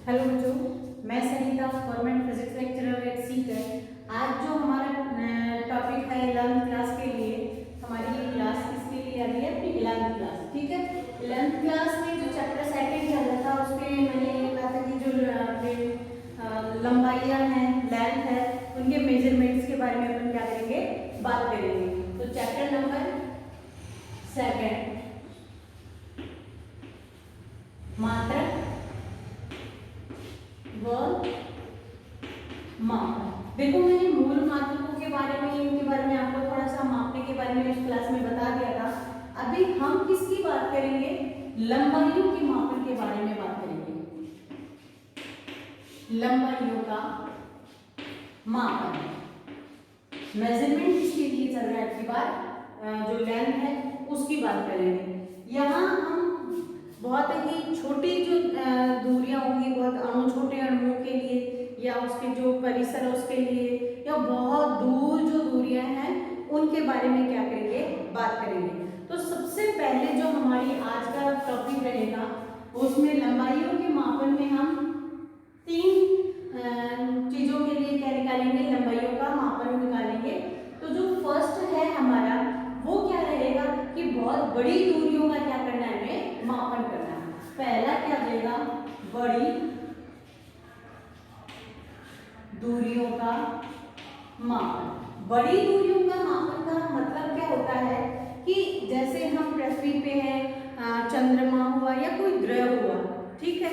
Hello बच्चों, मैं Sarita government physics lecturer at Sikar. आज जो हमारा टॉपिक है 11th क्लास के लिए, हमारी ये क्लास किसके लिए आ रही है? अपनी 11th क्लास। ठीक है, 11th क्लास में जो चैप्टर सेकंड चल रहा था उसमें मैंने ये कहा था कि जो लंबाइयाँ हैं, लेंथ है, उनके मेजरमेंट्स के बारे में अपन क्या करेंगे, बात करेंगे। तो चैप्टर नंबर सेकंड, मात्रक व माप। देखो, मैंने मूल मात्रकों के बारे में, इनके बारे में आपको थोड़ा सा मापने के बारे में इस क्लास में बता दिया था। अभी हम किसकी बात करेंगे? लंबाइयों के मापन के बारे में बात करेंगे। लंबाइयों का मापन, मेजरमेंट किसके लिए चल रहा है? आपकी बात जो लेंथ है उसकी बात करेंगे। यहाँ हम बहुत ही छोटी जो दूरियां होंगी, बहुत छोटे अणुओं के लिए या उसके जो परिसर है उसके लिए, या बहुत दूर जो दूरियां हैं उनके बारे में क्या करेंगे, बात करेंगे। तो सबसे पहले जो हमारी आज का टॉपिक रहेगा उसमें लंबाइयों के मापन में हम तीन चीजों के लिए क्या निकालेंगे, लंबाइयों का मापन निकालेंगे। तो जो फर्स्ट है हमारा वो क्या रहेगा कि बहुत बड़ी दूरियों का क्या करना है, हमें मापन करना है। पहला क्या देगा? बड़ी दूरियों का मापन। बड़ी दूरियों का मापन का मतलब क्या होता है कि जैसे हम पृथ्वी पे हैं, चंद्रमा हुआ या कोई ग्रह हुआ, ठीक है,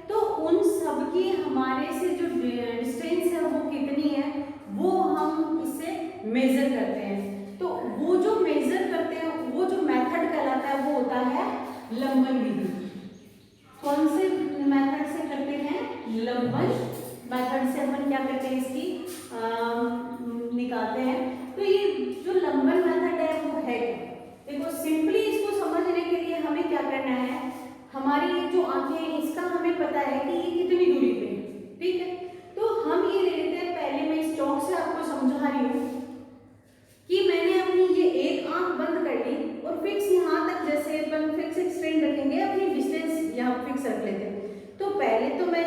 तो उन सब की हमारे से जो डिस्टेंस है वो कितनी है, वो हम इससे मेजर करते हैं। तो वो जो मेजर करते हैं, वो जो मेथड कहलाता है वो होता है लंबन विधि। कौन से मेथड से करते हैं? लंबन मेथड से हम क्या करते हैं, इसकी निकालते हैं। तो ये जो लंबन मेथड है वो है क्या? देखो, सिंपली इसको समझने के लिए हमें क्या करना है, हमारी ये जो आंखें हैं इसका हमें पता है कि ये कितनी दूरी पे है, ठीक है। तो हम ये ले लेते हैं, पहले मैं इस चौक से आपको समझा रही हूँ कि मैंने अपनी ये एक आंख बंद कर ली और फिक्स यहाँ तक, जैसे अपन फिक्स एक्सटेंड रखेंगे, अपनी डिस्टेंस यहाँ फिक्स रख लेते हैं। तो पहले तो मैं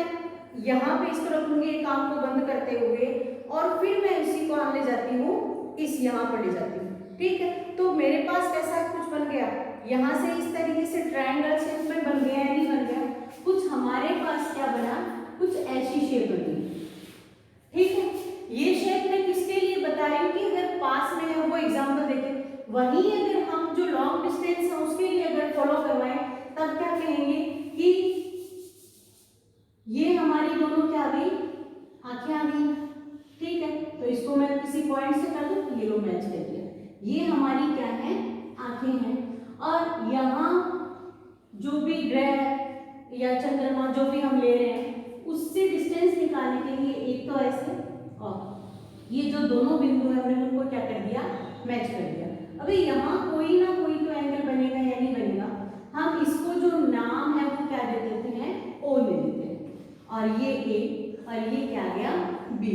यहाँ पे इसको रखूंगी एक आंख को बंद करते हुए, और फिर मैं इसी को ले जाती हूँ, इस यहाँ पर ले जाती हूँ, ठीक है। तो मेरे पास कैसा कुछ बन गया, यहाँ से इस तरीके से ट्रायंगल शेप में बन गया, नहीं बन गया कुछ, हमारे पास क्या बना, कुछ ऐसी शेप बनी, ठीक है। ये शेप मैं किसके लिए बता रही हूँ कि अगर पास में है वो एग्जाम्पल देखें, वहीं अगर हम जो लॉन्ग डिस्टेंस है उसके लिए अगर फॉलो करवाएं तब क्या कहेंगे कि ये हमारी दोनों क्या आ गई, आंखें आ गई, ठीक है। तो इसको मैं किसी पॉइंट से कर दूं, ये लो मैच कर दिया, ये हमारी क्या है, आंखें हैं। और यहाँ जो भी ग्रह या चंद्रमा जो भी हम ले रहे हैं उससे डिस्टेंस निकालने के लिए एक तो ऐसे, और ये जो दोनों बिंदु है हमने उनको क्या कर दिया, मैच कर दिया। अभी यहाँ कोई ना कोई तो एंगल बनेगा या नहीं बनेगा, हम इसको जो नाम है वो क्या दे देते हैं, ओ ले देते हैं, और ये ए और ये क्या गया, बी।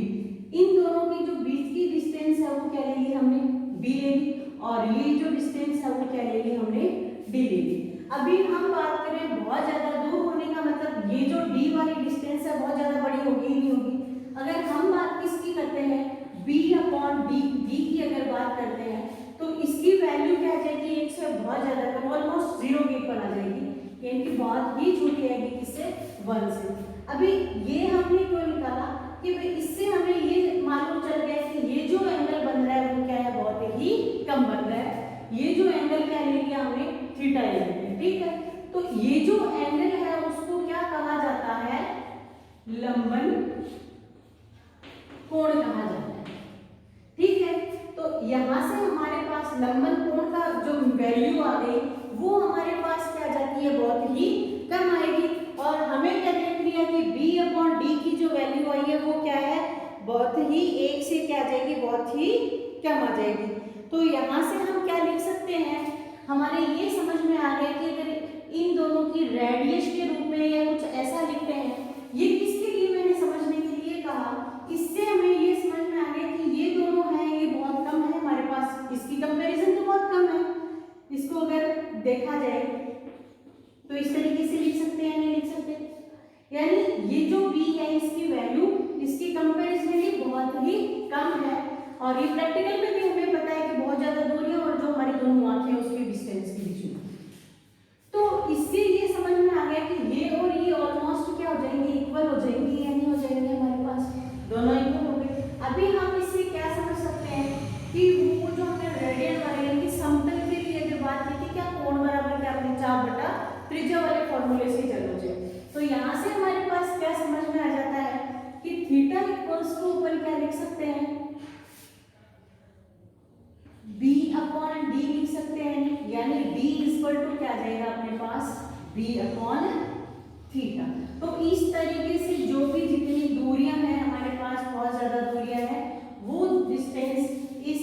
इन दोनों की जो बीच की डिस्टेंस है वो क्या ले ली हमने, बी ले ली, और ये जो डिस्टेंस है वो क्या ले ली हमने, डी ले ली। अभी हम बात करें बहुत ज्यादा दूर होने का, मतलब ये जो डी वाली डिस्टेंस है बहुत ज्यादा बड़ी होगी ही नहीं होगी। अगर हम बात किसकी करते हैं, b अपॉन डी की अगर बात करते हैं तो इसकी वैल्यू क्या आ जाएगी, एक से बहुत ज्यादा कम, ऑलमोस्ट जीरो के ऊपर आ जाएगी, यानी कि बहुत ही छोटी आएगी, किससे, 1 से। अभी ये हमने क्यों निकाला कि भाई इससे हमें ये मालूम चल गया कि ये जो एंगल बन रहा है वो क्या है, बहुत ही कम बन रहा है। ये जो एंगल क्या ले लिया हमने, थीटा ले लिया, ठीक है। तो ये जो एंगल है उसको क्या कहा जाता है, लंबन कोण कहा जाता है, ठीक है। तो यहां से हमारे पास लंबन कोण का जो वैल्यू आ गई वो हमारे पास क्या जाती है, बहुत ही कम आएगी। और हमें क्या देख लिया कि b अपॉन डी की जो वैल्यू आई है वो क्या है, बहुत ही एक से क्या आ जाएगी, बहुत ही कम आ जाएगी। तो यहाँ से हम क्या लिख सकते हैं, हमारे ये समझ में आ गया कि अगर इन दोनों की रेडियस के रूप में या कुछ ऐसा लिखते हैं, ये किसके लिए मैंने समझने के लिए कहा, इससे हमें ये समझ में आ गया कि ये दोनों हैं, ये बहुत कम है हमारे पास, इसकी कंपैरिजन तो बहुत कम है। इसको अगर देखा जाए तो इस तरीके से लिख सकते हैं, नहीं लिख सकते, यानी ये जो B है इसकी वैल्यू इसकी कंपैरिजन में बहुत ही कम है, और ये प्रैक्टिकल में भी हमें पता है कि बहुत ज्यादा दूरी है और जो हमारी दोनों आंखें हैं उसके डिस्टेंस के बीच में। तो इससे ये समझ में आ गया कि ये और ये ऑलमोस्ट क्या हो जाएंगे, इक्वल हो जाएंगे या नहीं हो जाएंगे, हमारे पास दोनों इक्वल हो गए। अभी हम इससे क्या समझ सकते हैं कि वो जो हमने रेडियन वाले यानी कि समतल के लिए अगर बात की थी क्या कोण बराबर क्या अपने 4/त्रिज्या वाले फॉर्मूले से चलो जाए, तो यहाँ से हमारे पास क्या समझ में आ जाता है कि थीटा इक्वल्स टू ऊपर क्या लिख सकते हैं, B/D लिख सकते हैं, यानी D इक्वल टू क्या आ जाएगा अपने पास B/थीटा। तो इस तरीके से जो भी जितनी दूरियां हैं हमारे पास, बहुत ज्यादा दूरियां हैं, वो डिस्टेंस इस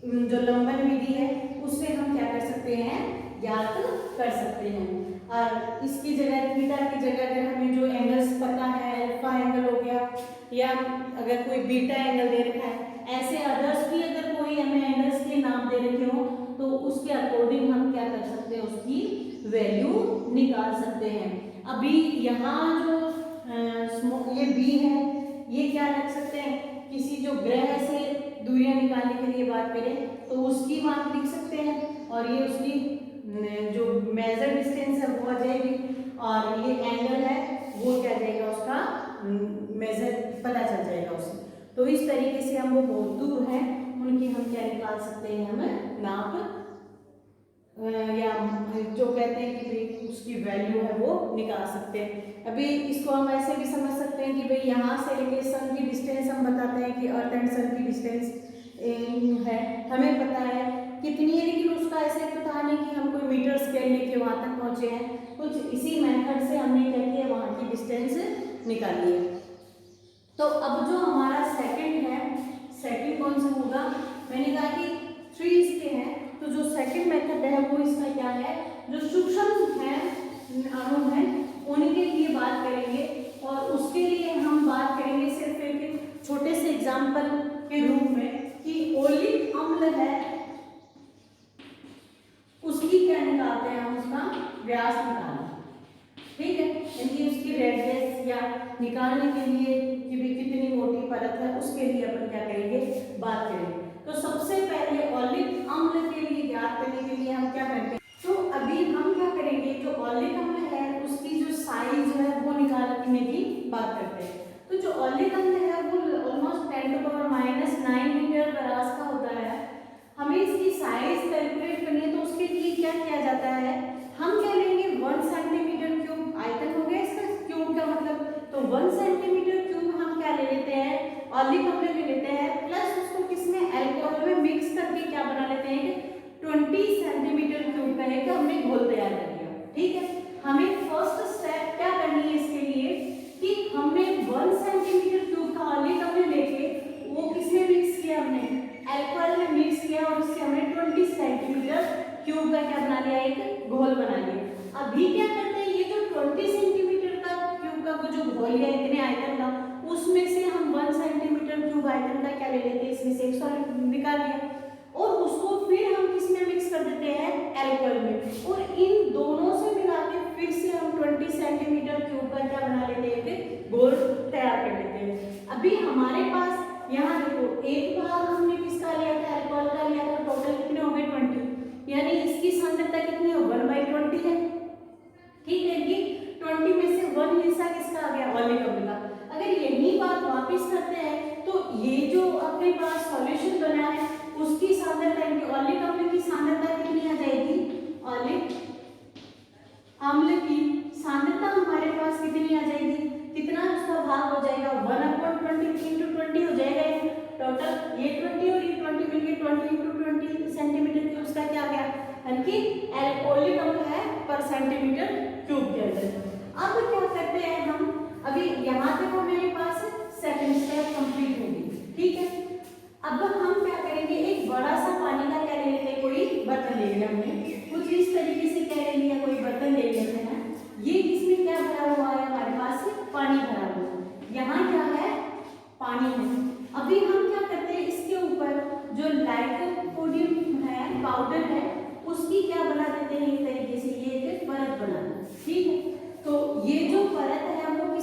जो लंबन विधि है उससे हम क्या कर सकते हैं, ज्ञात कर सकते हैं। और इसकी जगह थीटा की जगह अगर हमें जो एंगल्स पता है, अल्फा एंगल हो गया या अगर कोई बीटा एंगल दे रखा है, ऐसे अदर्स भी अगर कोई हमें एंगल्स के नाम दे रखे हो तो उसके अकॉर्डिंग हम क्या कर सकते हैं, उसकी वैल्यू निकाल सकते हैं। अभी यहाँ जो ये B है, ये क्या रख सकते हैं, किसी जो ग्रह से दूरियां निकालने के लिए बात करें तो उसकी मान लिख सकते हैं, और ये उसकी जो मेजर डिस्टेंस है वो आ जाएगी, और ये एंगल है वो क्या जाएगा, उसका मेजर पता चल जाएगा उसे। तो इस तरीके से हम वो बहुत दूर हैं उनकी हम क्या निकाल सकते हैं, हम नाप या जो कहते हैं कि भाई उसकी वैल्यू है वो निकाल सकते हैं। अभी इसको हम ऐसे भी समझ सकते हैं कि भाई यहाँ से लेके सन की डिस्टेंस हम बताते हैं कि अर्थ एंड सन की डिस्टेंस है, हमें पता है कितनी है, लेकिन उसका ऐसे तो था नहीं कि हम कोई मीटर स्केल लेके वहाँ तक पहुँचे हैं, कुछ इसी मेथड से हमने क्या किया, वहाँ की डिस्टेंस निकाली है। तो अब जो हमारा सेकंड है, सेकंड कौन सा होगा, मैंने कहा कि 3 इसके हैं, तो जो सेकंड मेथड है वो इसका क्या है, जो सूक्ष्म है अणु है उनके लिए बात करेंगे, और उसके लिए हम बात करेंगे सिर्फ एक छोटे से एग्जाम्पल के रूप में कि ओलिक अम्ल है, उसकी क्या निकालते हैं हम, उसका व्यास निकालते हैं, ठीक है, यानी उसकी रेडियस या निकालने के लिए कि भी कितनी मोटी परत है उसके लिए अपन क्या करेंगे, बात करेंगे। तो सबसे पहले ओलिक अम्ल के लिए ज्ञात करने के लिए हम क्या करते हैं, तो अभी हम क्या करेंगे, जो ओलिक अम्ल है उसकी जो साइज है वो निकालने की बात करते हैं। तो जो ओलिक अम्ल है वो ऑलमोस्ट 10⁻⁹ मीटर बरास का होता है। हमें इसकी साइज कैलकुलेट करनी है तो उसके लिए क्या किया जाता है, हम क्या लेंगे 1 सेंटीमीटर क्यूब, आयतन हो गया इसका, क्यूब का मतलब, तो 1 सेंटीमीटर क्यूब हम क्या ले लेते हैं, ओलिक अम्ल ले लेते हैं, प्लस उसको किसमें, अल्कोहल में मिक्स करके क्या बना लेते हैं, 20 सेंटीमीटर क्यूब का एक हमने घोल तैयार कर लिया, ठीक है। हमें फर्स्ट स्टेप क्या करनी है इसके लिए कि हमने 1 सेंटीमीटर क्यूब का ओलिक अम्ल लेके वो किसमें मिक्स किया, हमने अल्कोहल में मिक्स किया, और उससे हमने 20 सेंटीमीटर क्यूब का क्या बना लिया, एक घोल बना लिया। अभी क्या करते हैं, ये जो 20 सेंटीमीटर का क्यूब का वो जो घोल है इतने आयतन का, उसमें से हम 1 सेंटीमीटर क्यूब आयतन का क्या ले लेते हैं, इसमें से 100 निकाल लिया, और उसको फिर हम किसमें मिक्स कर देते हैं, अल्कोहल में, और इन दोनों से मिला के फिर से हम 20 सेंटीमीटर क्यूब का क्या बना लेते हैं, एक घोल तैयार कर लेते हैं। अभी हमारे पास यहाँ देखो एक भाग हमने किसका लिया था, अल्कोहल का लिया था, टोटल कितने हो गए 20, यानी इसकी सांद्रता कितनी है, 1/20 है, ठीक है कि 20 में से 1 हिस्सा किसका आ गया, ओलिक अम्ल का। अगर यही बात वापस करते हैं तो ये जो अपने पास सॉल्यूशन बना है उसकी सांद्रता, ओलिक अम्ल की सांद्रता कितनी आ जाएगी, ओलिक अम्ल की सांद्रता हमारे पास कितनी आ जाएगी, कितना उसका भाग हो जाएगा, 1/20 × 20 हो जाएगा, टोटल ये 20 और ये 20 मिलके 20 × 20 सेंटीमीटर क्यूब का क्या आ गया, यानी कि ओलिक अम्ल है पर सेंटीमीटर क्यूब के अंदर। अब क्या करते हैं हम, अभी यहाँ तक मेरे पास सेकंड स्टेप कंप्लीट होगी, ठीक है। अब हम क्या करेंगे, एक बड़ा सा पानी का क्या ले लेते हैं, कोई बर्तन ले लिया हमने, कुछ इस तरीके से क्या ले लिया, कोई बर्तन ले लेते हैं, ये इसमें क्या भरा हुआ है, हमारे पास पानी भरा हुआ है, यहाँ क्या है, पानी है। अभी हम क्या करते हैं, इसके ऊपर जो लाइकोपोडियम है, पाउडर है, उसकी क्या बना देते हैं, इस तरीके से ये एक परत बना देते हैं, ठीक है। तो ये जो परत है वो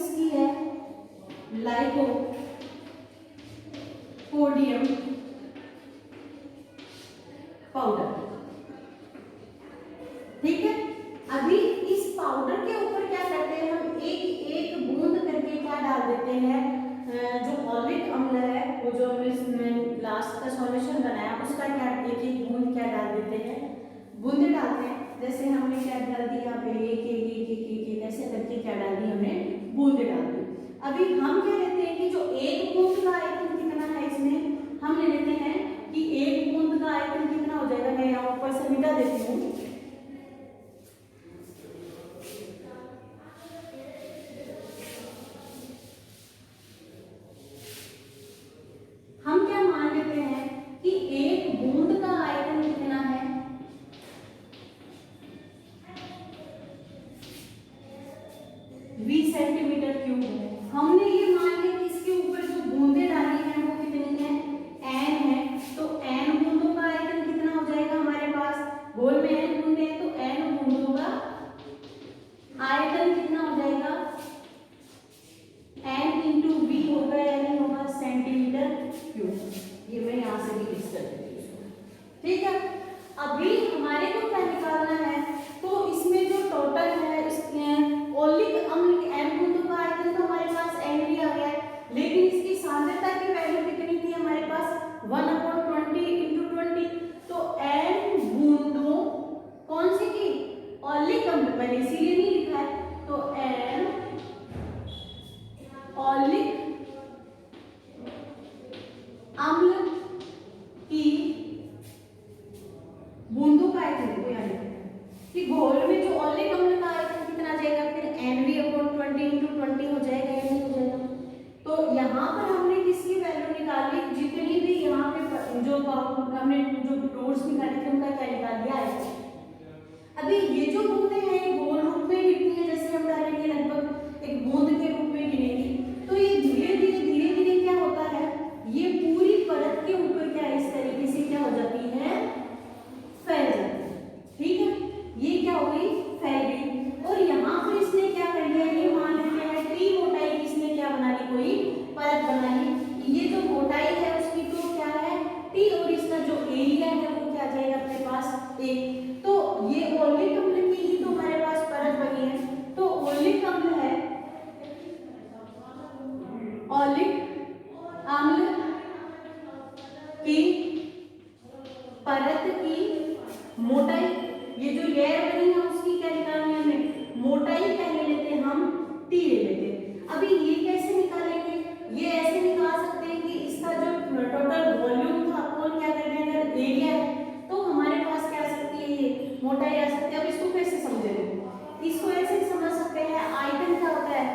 लाइकोपोडियम पाउडर। ठीक है, अभी इस पाउडर के ऊपर क्या करते हैं हम, एक एक बूंद करके क्या डाल देते हैं, जो ऑलिक अम्ल है वो जो हमने लास्ट का सॉल्यूशन बनाया उसका क्या एक एक बूंद क्या डाल देते हैं, बूंदे डालते हैं। जैसे हमने क्या डाल दी यहाँ पे एक एक एक एक एक एक ऐसे करके क्या डाल दी हमने, बूंदे डाल दी। अभी हम क्या लेते हैं कि जो एक बूंद का आयतन कितना है, इसमें हम ले लेते हैं कि एक बूंद का आयतन कितना हो जाएगा, मैं यहाँ ऊपर से मिटा देती हूँ। हम क्या मान लेते हैं कि एक बूंद का आयतन कितना है, 20 सेंटीमीटर क्यूब है। हमने ये मान लिया कि इसके ऊपर जो बूंदे डाली हैं वो कितनी है, n है। तो n बूंदों का आयतन कितना हो जाएगा हमारे पास, गोल में n बूंदे हैं तो n बूंदों का आयतन कितना हो जाएगा, n इंटू v होगा या नहीं होगा, सेंटीमीटर क्यूब। ये मैं यहाँ से भी लिख सकती हूँ। ठीक है, अभी हमारे को क्या निकालना है, तो इसमें जो टोटल है इसमें ओलिक अम्ल के n बूंदों का आयतन तो हमारे पास n भी आ गया है, लेकिन इसकी सांद्रता की वैल्यू कितनी थी हमारे पास, 1/20 इंटू 20। तो n बूंदों कौन सी की, ओलिक अम्ल, मैंने इसीलिए नहीं लिखा है। तो n ओलिक अम्ल की बूंदों का आयतन को याद रखना कि घोल में जो ओलिक अम्ल का आयतन कितना आ जाएगा, फिर NV/20 इंटू 20 हो जाएगा या नहीं हो जाएगा। तो यहाँ पर हमने किसकी वैल्यू निकाली, जितनी भी यहाँ पे जो हमने जो डोट्स निकाले थे उनका क्या निकाल दिया है। अभी ये जो बूंदे हैं गोल रूप में गिरती है, जैसे हम डालेंगे लगभग एक बूंद के रूप में गिरेंगी, तो ये धीरे धीरे क्या होता है, ये पूरी परत के ऊपर क्या इस तरीके से क्या हो जाती है, फैल जाती है। ठीक है, ये क्या हो गई, फैल गई। और यहाँ पर इसने क्या कर लिया, ये मान लेते हैं टी मोटाई की इसने क्या बना ली, कोई परत बना ली। ये जो मोटाई है उसकी तो क्या है टी, और इसका जो एरिया है वो क्या जाएगा अपने पास, एक। तो ये ओलिक अम्ल की ही तो हमारे पास परत बनी है। तो ओलिक अम्ल है, ओलिक अम्ल की परत की मोटाई, ये जो लेयर बनी है उसकी क्या निकालनी है हमें, मोटाई क्या ले लेते हैं हम, टी ले लेते हैं। अभी ये कैसे निकालेंगे, ये ऐसे निकाल सकते हैं कि इसका जो टोटल वॉल्यूम था वो क्या कर देंगे, अगर एरिया है तो हमारे पास क्या आ सकती है, ये मोटाई आ सकती है। अब इसको कैसे समझेंगे, इसको ऐसे समझ सकते हैं, आयतन क्या होता है,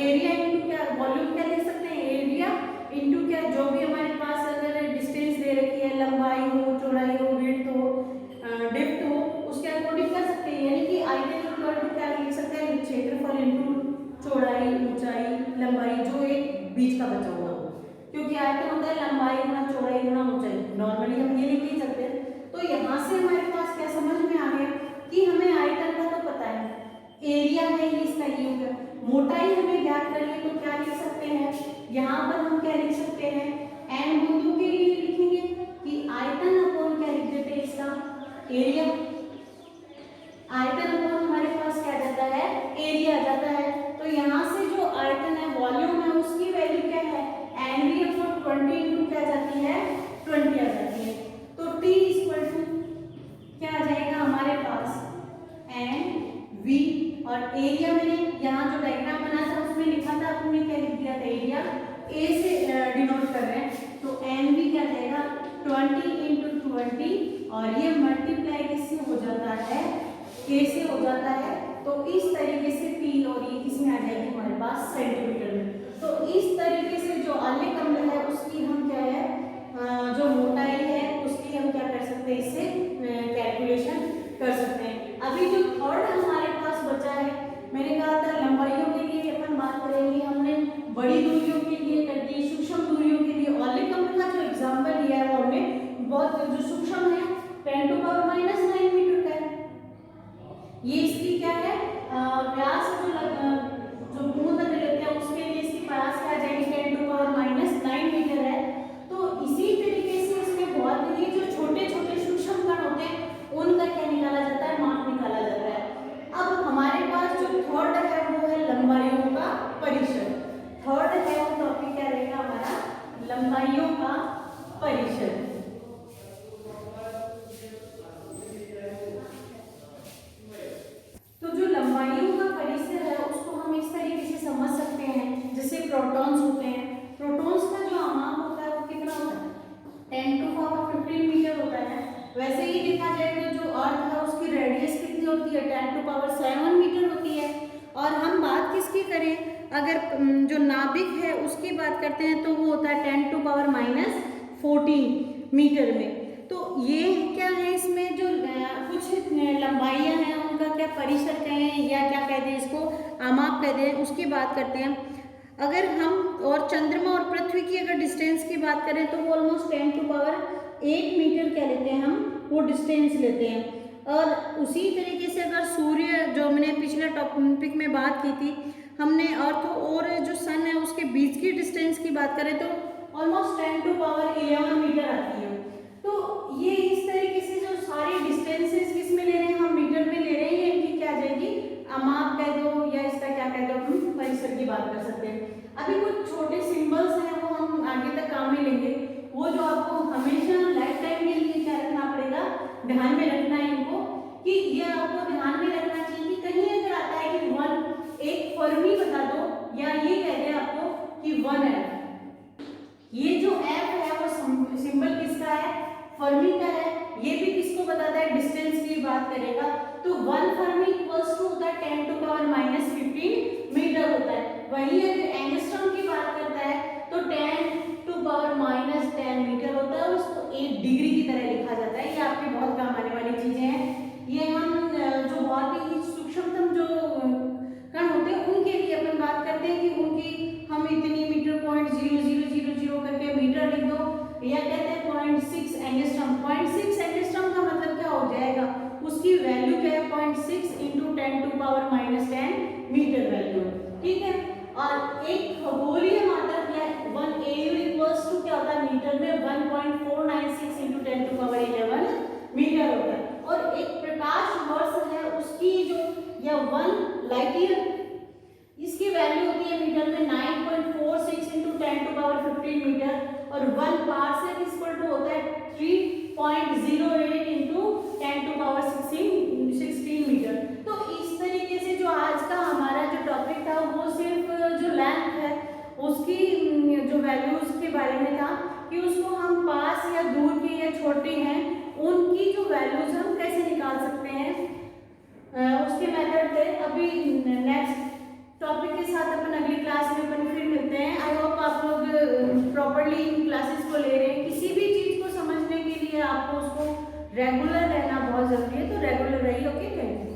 एरिया इंटू क्या, वॉल्यूम क्या लिख सकते हैं, एरिया इंटू क्या, जो भी हमारे पास अगर डिस्टेंस दे रखी है, लंबाई हो, चौड़ाई हो, विड्थ हो, डेप्थ हो, उसके अकॉर्डिंग कर सकते हैं। यानी कि आयतन इक्वल टू क्या लिख सकते हैं, क्षेत्रफल इंटू चौड़ाई, ऊंचाई, लंबाई, जो एक बीच का बचा हुआ हो, क्योंकि आयतन होता है लंबाई गुना चौड़ाई गुना ऊंचाई, नॉर्मली हम ये लिख ही सकते हैं। तो यहाँ से हमारे पास क्या समझ में आ गया कि हमें आयतन का तो पता है, एरिया है ये इसका ये हो गया, मोटाई हमें ज्ञात करनी है तो क्या लिख सकते हैं, यहाँ पर हम क्या लिख सकते हैं, n बूंदों के लिए लिखेंगे कि आयतन अपॉन क्या लिख देते हैं, इसका एरिया। आयतन अपॉन हमारे पास क्या जाता है, एरिया आ जाता है। तो यहाँ से जो आयतन है, वॉल्यूम है, उसकी वैल्यू क्या है, NV/20 इंटू क्या जाती है, 20 आ जाती है। तो T इक्वल टू क्या आ जाएगा हमारे पास, NV, और एरिया मैंने यहाँ जो डायग्राम बना था उसमें लिखा था, आपने क्या लिख दिया था, एरिया ए से डिनोट कर रहे हैं। तो NV क्या जाएगा, 20 इंटू 20, और ये मल्टीप्लाई किससे हो जाता है, K से हो जाता है। तो इस तरीके से T और ये किसमें आ जाएगी हमारे पास, सेंटीमीटर में। तो इस तरीके से जो ओलिक अम्ल है उसकी हम क्या है, जो मोटाई है उसकी हम क्या कर सकते हैं, इससे कैलकुलेशन कर सकते हैं। अभी जो थर्ड हमारे पास बचा है, मैंने कहा था लंबाइयों के लिए अपन बात करेंगे, हमने बड़ी दूरियों के लिए कर दी, सूक्ष्म दूरियों के लिए ओलिक अम्ल का जो एग्जाम्पल लिया है वो हमने बहुत जो सूक्ष्म है 10⁻⁹ मीटर का है। ये इसकी क्या है, व्यास जो बूंद लेते हैं उसके लिए इसकी व्यास क्या जाएगी, लंबाइयों का परिषद। तो जो लंबाइयों का परिसर है उसको हम इस तरीके से समझ सकते हैं, जैसे प्रोटॉन्स होते हैं, प्रोटॉन्स का जो आमाप होता है वो कितना होता है, 10⁻15 मीटर होता है। वैसे ही देखा जाए तो जो अर्थ है उसकी रेडियस कितनी होती है, 10⁻7 मीटर होती है। और हम बात किसकी करें, अगर जो नाभिक है उसकी बात करते हैं तो वो होता है 10⁻14 मीटर में। तो ये क्या है, इसमें जो कुछ लंबाइयाँ हैं उनका क्या परिसर कहें या क्या कहते हैं, इसको आमाप कहते हैं, उसकी बात करते हैं। अगर हम और चंद्रमा और पृथ्वी की अगर डिस्टेंस की बात करें तो वो ऑलमोस्ट 10⁸ मीटर क्या लेते हैं हम, वो डिस्टेंस लेते हैं। और उसी तरीके से अगर सूर्य, जो हमने पिछले टॉपिक में बात की थी, हमने अर्थ और जो सन है उसके बीच की डिस्टेंस की बात करें तो ऑलमोस्ट 10⁻11 मीटर आती है। तो ये इस तरीके से जो सारी डिस्टेंसेस किस में ले रहे हैं, हम मीटर में ले रहे हैं, इनकी क्या आ जाएगी, आमाप कह दो या इसका क्या कह दो, हम परिसर की बात कर सकते हैं। अभी कुछ छोटे सिंबल्स हैं वो हम आगे तक काम में लेंगे, वो जो आपको हमेशा लाइफ टाइम के लिए क्या रखना पड़ेगा, ध्यान में रखना है इनको, कि ये आपको ध्यान में रखना चाहिए कि कहीं अगर आता है कि 1 एक फर्मी बता दो, या ये कहते हैं आपको कि 1F, ये जो F है वो सिंबल किसका है, फर्मी का है। ये भी किसको बताता है, डिस्टेंस की बात करेगा। तो 1 फर्मी इक्वल्स टू होता है 10⁻15 मीटर होता है। वहीं अगर एंगस्ट्रॉम की बात करता है तो 10⁻10 मीटर होता है, उसको 1 डिग्री की तरह लिखा जाता है। ये आपके बहुत काम आने वाली चीजें हैं। ये हम जो बहुत ही सूक्ष्मतम जो कण होते हैं उनके लिए अपन बात करते हैं कि उनकी हम इतनी मीटर 0.0000 करके मीटर लिख दो, या कहते हैं 0.6 एंगस्ट्रॉम। 0.6 एंगस्ट्रॉम का मतलब क्या हो जाएगा, उसकी वैल्यू क्या है, 0.6 × 10⁻10 मीटर वैल्यू, ठीक है। और एक खगोलीय मात्रक या 1 AU इक्वल्स टू क्या होता है, मीटर में 1.496 × 10⁻11 मीटर होता है। और एक प्रकाश वर्ष है उसकी जो, या 1 लाइट ईयर, इसकी वैल्यू होती है मीटर में 9.46 × 10⁻15 मीटर। और 1 पारसेक इक्वल टू होता है 3.08 × 10⁻16 मीटर। तो इस तरीके से जो आज का हमारा जो टॉपिक था वो सिर्फ जो लेंथ है उसकी जो वैल्यूज के बारे में था, कि उसको हम पास या दूर के या छोटे हैं उनकी जो वैल्यूज हम कैसे निकाल सकते हैं, उसके मेथड थे। अभी नेक्स्ट टॉपिक के साथ अपन अगली क्लास में अपन फिर मिलते हैं। आई होप आप लोग प्रॉपर्ली इन क्लासेस को ले रहे हैं। किसी भी चीज को समझने के लिए आपको उसको रेगुलर रहना बहुत जरूरी है, तो रेगुलर रहिए। Okay, thank you.